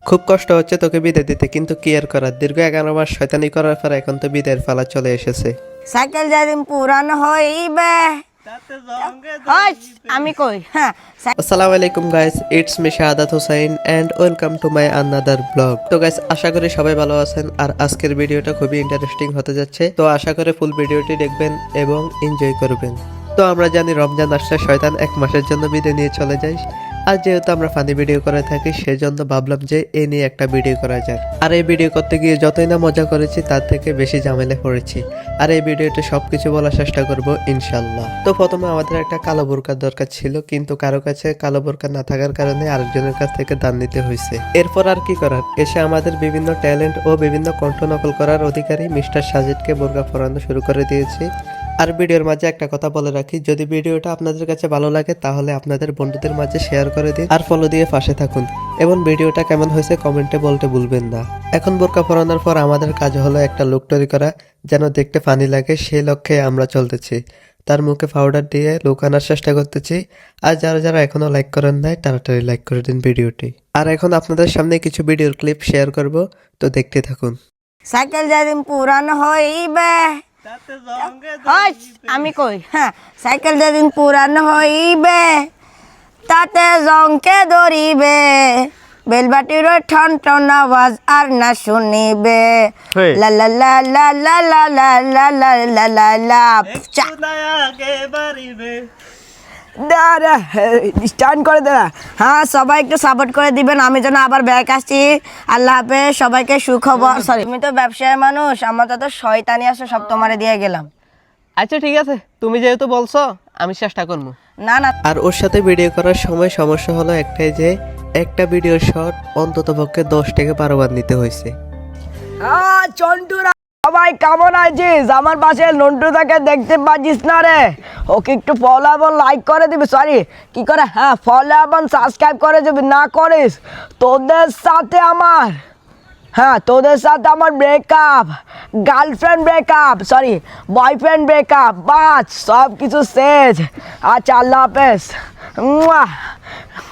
খুব কষ্ট হচ্ছে তোকে বিদায় দিতে, কিন্তু কি আর করার, দীর্ঘ 11 মাস শয়তানি করার পর এখন তো বিদায়ের পালা চলে এসেছে। সাইকেল যেদিন পুরান হইবে আমি কই হ্যাঁ। আসসালামু আলাইকুম guys, it's me Shahadat Hossain and welcome to my another blog. তো গাইস, আশা করি সবাই ভালো আছেন আর আজকের ভিডিওটা খুবই ইন্টারেস্টিং হতে যাচ্ছে। তো আশা করি ফুল ভিডিওটি দেখবেন এবং এনজয় করবেন। তো আমরা জানি রমজান আসলে শয়তান 1 মাসের জন্য বিদায় নিয়ে চলে যায়, আর যেহেতু আমরা ফানি ভিডিও করে থাকি সেজন্য ভাবলাম যে এই নিয়ে একটা ভিডিও করা যায়। আর এই ভিডিও করতে গিয়ে যতই না মজা করেছি তার থেকে বেশি ঝামেলা পড়েছি, আর এই ভিডিওতে সবকিছু বলার চেষ্টা করব ইনশাল্লাহ। তো প্রথমে আমাদের একটা কালো বোরকার দরকার ছিল, কিন্তু কারো কাছে কালো বোরকা না থাকার কারণে আরেকজনের কাছ থেকে দান নিতে হয়েছে। এরপর আর কি করার, এসে আমাদের বিভিন্ন ট্যালেন্ট ও বিভিন্ন কণ্ঠ নকল করার অধিকারী মিস্টার সাজিদকে বোরকা পরানো শুরু করে দিয়েছি। আর ভিডিওর মাঝে একটা কথা বলে রাখি, যদি ভিডিওটা আপনাদের কাছে ভালো লাগে তাহলে আপনাদের বন্ধুদের মাঝে শেয়ার করে দিন আর ফলো দিয়ে পাশে থাকুন, এবং ভিডিওটা কেমন হয়েছে কমেন্টে বলতে ভুলবেন না। এখন বোরকা পরানোর পর আমাদের কাজ হলো একটা লুক তৈরি করা যেন দেখতে ফানি লাগে, সেই লক্ষ্যে আমরা চলতেছি। তার মুখে পাউডার দিয়ে লুক আনার চেষ্টা করতেছি। আর যারা যারা এখনো লাইক করেন নাই তাড়াতাড়ি লাইক করে দিন ভিডিওটি। আর এখন আপনাদের সামনে কিছু ভিডিওর ক্লিপ শেয়ার করব, তো দেখতে থাকুন। সাইকেল যেদিন পুরান হইবে আমি কই হ্যাঁ। সাইকেল যেদিন পুরান হইবে তাতে জংকে ধরিবে, বেলবাটির ঠন ঠন আওয়াজ আর না শুনিবে। লা লা লা লা লা লা লা লা লা লা লা লা স্টার্ট করে দে। হ্যাঁ, সবাই একটু সাপোর্ট করে দিবেন, আমি যেন আবার ব্যাক আসছি। আল্লাহ হাফেজ, সবাইকে সুখবর। সরি, তুমি তো ব্যবসায়ী মানুষ, আমার তো শয়তানি আছে, সব তোমারে দিয়ে গেলাম। আচ্ছা ঠিক আছে, তুমি যেহেতু বলছো আমি চেষ্টা করবো। না না, আর ওর সাথে ভিডিও করার সময় সমস্যা হলো একটাই, যে একটা ভিডিও শট অন্তত পক্ষে 10 থেকে 12 বার নিতে হয়েছে। চন্টুরা সবাই কেমন আছিস? আমার পাশে নন্টুদাকে দেখতে পাচ্ছিস না রে? ওকে একটু ফলো এবং লাইক করে দিবি, সরি কি করে, হ্যাঁ ফলো এবং সাবস্ক্রাইব করে দিবি। না করিস তোদের সাথে আমার, হ্যাঁ তোদের সাথে আমার breakup, girlfriend breakup, sorry boyfriend breakup, বাস সব কিছু শেষ। আচ্ছা, আল্লাহ হাফেজ।